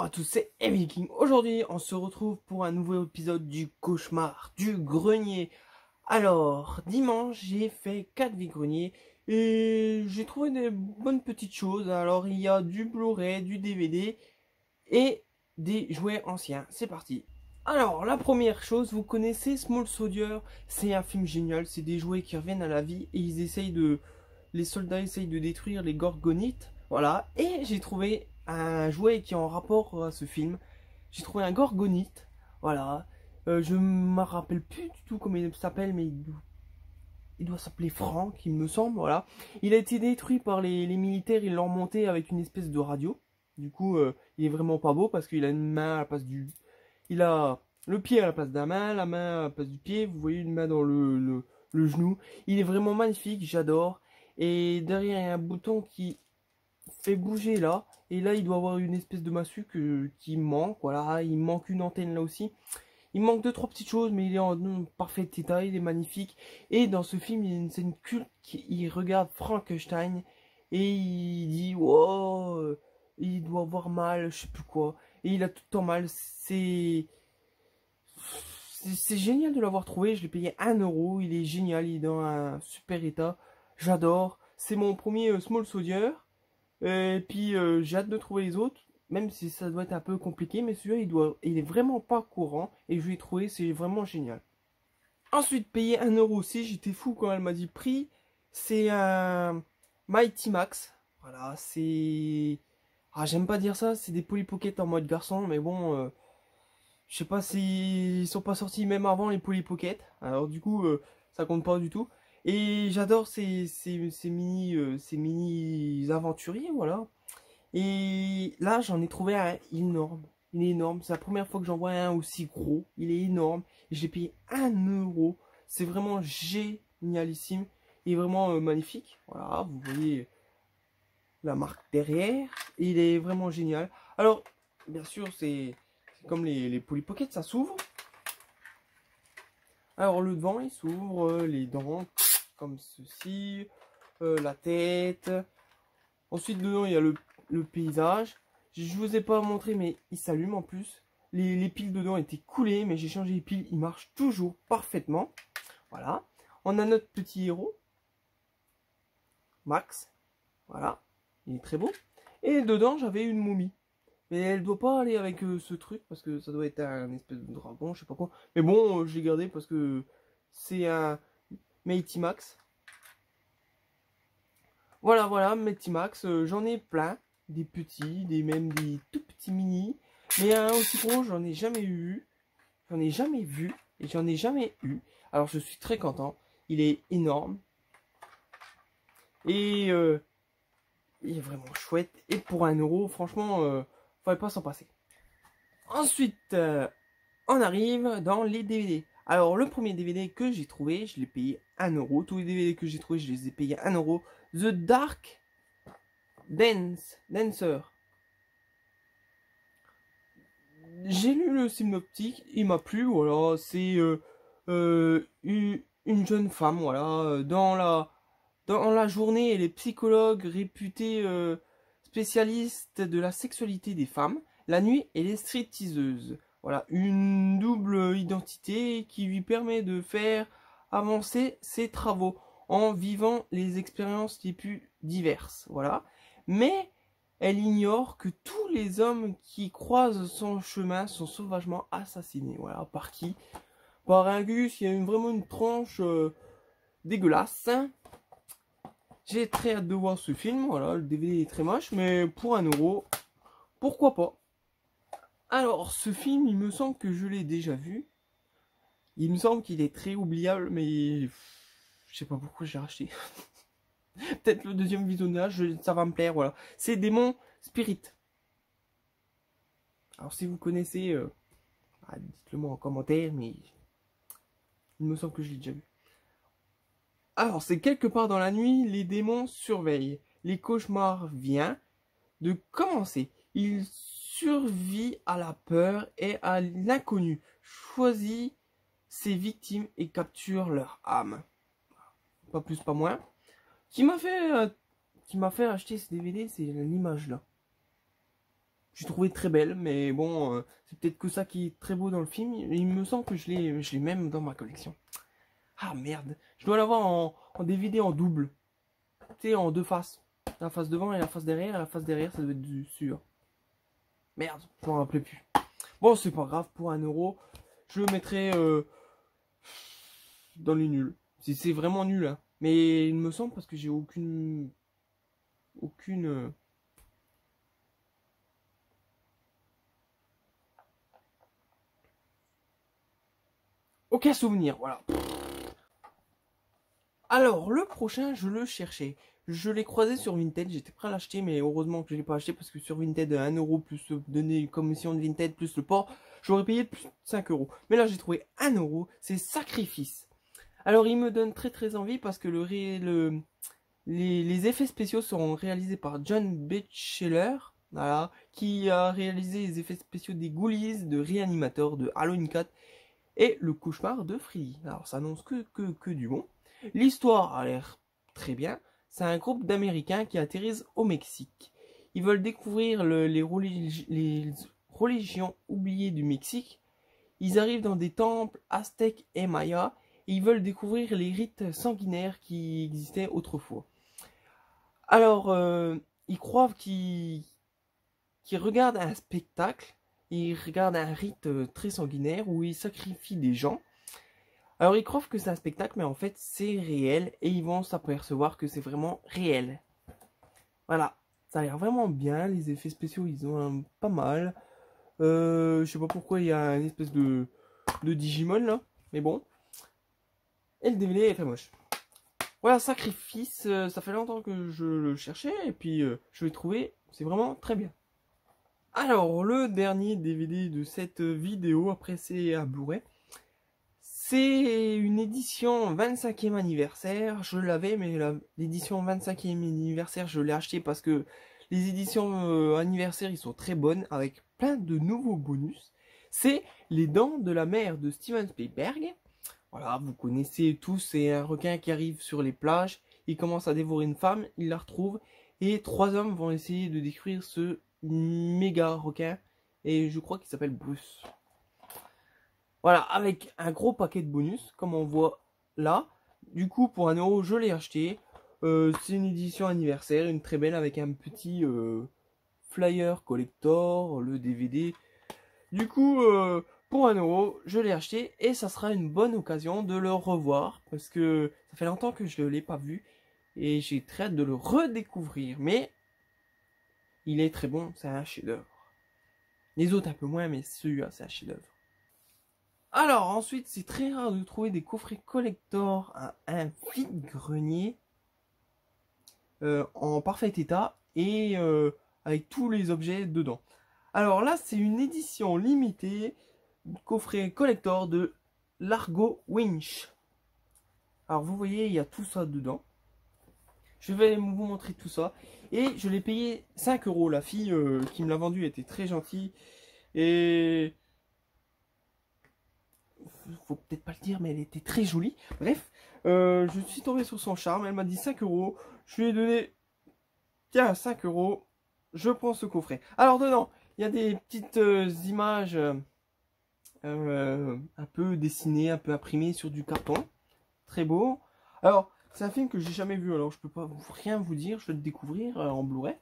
Bonjour à tous, c'est King. Aujourd'hui, on se retrouve pour un nouveau épisode du cauchemar du grenier. Alors, dimanche, j'ai fait 4 vides-greniers et j'ai trouvé des bonnes petites choses. Alors, il y a du Blu-ray, du DVD et des jouets anciens. C'est parti. Alors, la première chose, vous connaissez Small Soldier? C'est un film génial, c'est des jouets qui reviennent à la vie et les soldats essayent de détruire les gorgonites. Voilà, et j'ai trouvé un jouet qui est en rapport à ce film. J'ai trouvé un gorgonite. Voilà, je me rappelle plus du tout comment il s'appelle, mais il doit s'appeler Franck, il me semble. Voilà, il a été détruit par les militaires, ils l'ont remonté avec une espèce de radio. Du coup, il est vraiment pas beau parce qu'il a une main à la place du... Il a le pied à la place de la main à la place du pied. Vous voyez une main dans le genou. Il est vraiment magnifique, j'adore. Et derrière, il y a un bouton qui fait bouger là. Et là, il doit avoir une espèce de massue qui manque. Voilà, il manque une antenne là aussi. Il manque 2-3 petites choses, mais il est en parfait état, il est magnifique. Et dans ce film, il y a une scène culte il regarde Frankenstein et il dit wow, il doit avoir mal, je sais plus quoi. Et il a tout le temps mal. C'est génial de l'avoir trouvé. Je l'ai payé 1 euro. Il est génial, il est dans un super état. J'adore. C'est mon premier Small Soldier. Et puis j'ai hâte de trouver les autres. Même si ça doit être un peu compliqué, mais celui-là, il est vraiment pas courant. Et je l'ai trouvé, c'est vraiment génial. Ensuite, payer 1 euro aussi, j'étais fou quand elle m'a dit prix. C'est un Mighty Max. Voilà, c'est... Ah, j'aime pas dire ça, c'est des Polly Pocket en mode garçon, mais bon... je sais pas s'ils sont pas sortis même avant les Polly Pocket. Alors du coup, ça compte pas du tout. Et j'adore ces mini aventuriers, voilà. Et là, j'en ai trouvé un énorme. Il est énorme. C'est la première fois que j'en vois un aussi gros. Il est énorme. Et j'ai payé 1 euro. C'est vraiment génialissime. Il est vraiment magnifique. Voilà, vous voyez la marque derrière. Il est vraiment génial. Alors, bien sûr, c'est comme les Polly Pocket, ça s'ouvre. Alors, le devant, il s'ouvre. Les dents, comme ceci. La tête. Ensuite, dedans, il y a le paysage. Je vous ai pas montré, mais il s'allume en plus. Les piles dedans étaient coulées, mais j'ai changé les piles. Il marche toujours parfaitement. Voilà. On a notre petit héros. Max. Voilà. Il est très beau. Et dedans, j'avais une momie. Mais elle doit pas aller avec ce truc, parce que ça doit être un espèce de dragon, je sais pas quoi. Mais bon, je l'ai gardé parce que c'est un Mighty Max. Voilà, voilà, Mighty Max, j'en ai plein, des petits, même des tout petits mini, mais un aussi gros, j'en ai jamais eu, j'en ai jamais vu, et j'en ai jamais eu. Alors je suis très content, il est énorme, et il est vraiment chouette, et pour 1 euro, franchement, faudrait pas s'en passer. Ensuite, on arrive dans les DVD. Alors le premier DVD que j'ai trouvé, je l'ai payé 1 euro. Tous les DVD que j'ai trouvé, je les ai payés 1 euro. The Dark Dancer. J'ai lu le synoptique, il m'a plu. Voilà, c'est une jeune femme. Voilà, dans la journée, elle est psychologue réputée spécialiste de la sexualité des femmes. La nuit, elle est stripteaseuse. Voilà, une double identité qui lui permet de faire avancer ses travaux en vivant les expériences les plus diverses. Voilà. Mais elle ignore que tous les hommes qui croisent son chemin sont sauvagement assassinés. Voilà, par qui? Par un gus, il y a vraiment une tranche dégueulasse. J'ai très hâte de voir ce film. Voilà, le DVD est très moche, mais pour 1 euro, pourquoi pas? Alors, ce film, il me semble que je l'ai déjà vu. Il me semble qu'il est très oubliable, mais je sais pas pourquoi j'ai racheté. Peut-être le deuxième visionnage, ça va me plaire, voilà. C'est Démon Spirit. Alors, si vous connaissez, dites-le moi en commentaire, mais il me semble que je l'ai déjà vu. Alors, c'est quelque part dans la nuit, les démons surveillent. Les cauchemars viennent de commencer. Il survit à la peur et à l'inconnu, choisit ses victimes et capture leur âme. Pas plus, pas moins. Qui m'a fait acheter ce DVD, c'est l'image là. j'ai trouvé très belle, mais bon, c'est peut-être que ça qui est très beau dans le film. Il me semble que je l'ai même dans ma collection. Ah merde, je dois l'avoir en DVD en double. Tu sais, en deux faces. La face devant et la face derrière. La face derrière, ça doit être du sûr. Merde, je m'en rappelais plus. Bon, c'est pas grave, pour 1€, je le mettrai dans les nuls. C'est vraiment nul, hein. Mais il me semble parce que j'ai aucune aucun souvenir, voilà. Alors, le prochain, je le cherchais. Je l'ai croisé sur Vinted, j'étais prêt à l'acheter, mais heureusement que je ne l'ai pas acheté parce que sur Vinted, 1€ plus donner une commission de Vinted plus le port, j'aurais payé plus de 5€. Mais là, j'ai trouvé 1€, c'est Sacrifice. Alors, il me donne très envie parce que les effets spéciaux seront réalisés par John Batchelor, voilà, qui a réalisé les effets spéciaux des Ghoulies, de Reanimator, de Halloween 4 et le cauchemar de Freddy. Alors, ça annonce que du bon. L'histoire a l'air très bien. C'est un groupe d'Américains qui atterrissent au Mexique. Ils veulent découvrir les religions oubliées du Mexique. Ils arrivent dans des temples aztèques et mayas. Et ils veulent découvrir les rites sanguinaires qui existaient autrefois. Alors, ils croient qu'ils regardent un spectacle. Ils regardent un rite très sanguinaire où ils sacrifient des gens. Alors ils croient que c'est un spectacle, mais en fait c'est réel et ils vont s'apercevoir que c'est vraiment réel. Voilà, ça a l'air vraiment bien, les effets spéciaux ils ont pas mal. Je sais pas pourquoi il y a une espèce de Digimon là, mais bon. Et le DVD est très moche. Voilà, Sacrifice, ça fait longtemps que je le cherchais et puis je l'ai trouvé, c'est vraiment très bien. Alors le dernier DVD de cette vidéo, après c'est à Blu-ray. C'est une édition 25e anniversaire, je l'avais, mais l'édition 25e anniversaire, je l'ai acheté parce que les éditions anniversaires, ils sont très bonnes, avec plein de nouveaux bonus. C'est Les Dents de la Mer de Steven Spielberg. Voilà, vous connaissez tous, c'est un requin qui arrive sur les plages, il commence à dévorer une femme, il la retrouve, et 3 hommes vont essayer de décrire ce méga requin, et je crois qu'il s'appelle Bruce. Voilà, avec un gros paquet de bonus, comme on voit là. Du coup, pour 1€, je l'ai acheté. C'est une édition anniversaire, une très belle, avec un petit flyer collector, le DVD. Du coup, pour 1€, je l'ai acheté et ça sera une bonne occasion de le revoir. Parce que ça fait longtemps que je ne l'ai pas vu et j'ai très hâte de le redécouvrir. Mais il est très bon, c'est un chef-d'œuvre. Les autres un peu moins, mais celui-là, c'est un chef-d'œuvre. Alors ensuite, c'est très rare de trouver des coffrets collector à un vide-grenier en parfait état et avec tous les objets dedans. Alors là, c'est une édition limitée, coffret collector de Largo Winch. Alors vous voyez, il y a tout ça dedans. Je vais vous montrer tout ça. Et je l'ai payé 5€. La fille qui me l'a vendu était très gentille. Et faut peut-être pas le dire, mais elle était très jolie. Bref, je suis tombé sur son charme. Elle m'a dit 5€. Je lui ai donné, tiens, 5€. Je prends ce coffret. Alors dedans, il y a des petites images un peu dessinées, un peu imprimées sur du carton. Très beau. Alors, c'est un film que j'ai jamais vu. Alors, je peux pas rien vous dire. Je vais le découvrir en Blu-ray.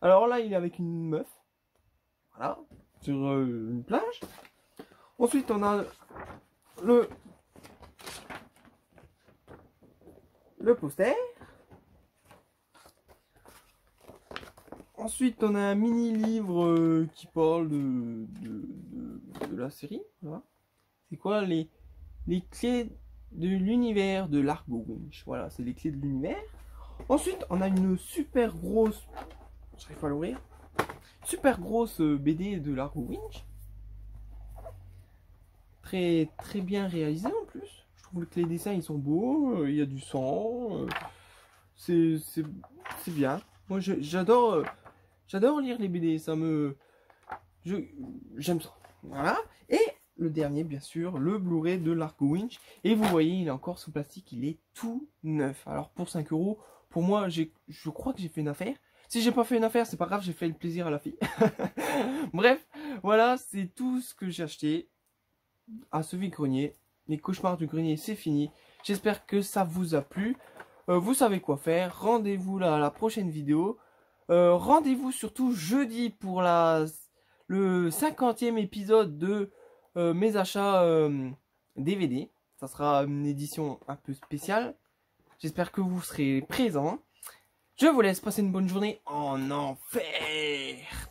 Alors là, il est avec une meuf. Voilà. Sur une plage. Ensuite, on a le poster. Ensuite, on a un mini-livre qui parle de la série. Voilà. C'est quoi les clés de l'univers de Largo Winch. Voilà, c'est les clés de l'univers. Ensuite, on a une super grosse... J'arrive pas à l'ouvrir. Super grosse BD de Largo Winch. Très bien réalisé en plus. Je trouve que les dessins ils sont beaux, il y a du sang, c'est bien. Moi j'adore lire les BD, j'aime ça. Voilà. Et le dernier bien sûr, le Blu-ray de Largo Winch. Et vous voyez, il est encore sous plastique, il est tout neuf. Alors pour 5€, pour moi je crois que j'ai fait une affaire. Si j'ai pas fait une affaire, c'est pas grave, j'ai fait le plaisir à la fille. Bref, voilà, c'est tout ce que j'ai acheté à ce vide-grenier. Les cauchemars du grenier, c'est fini. J'espère que ça vous a plu. Vous savez quoi faire. Rendez-vous là à la prochaine vidéo. Rendez-vous surtout jeudi pour le 50e épisode de mes achats DVD. Ça sera une édition un peu spéciale. J'espère que vous serez présents. Je vous laisse passer une bonne journée en enfer.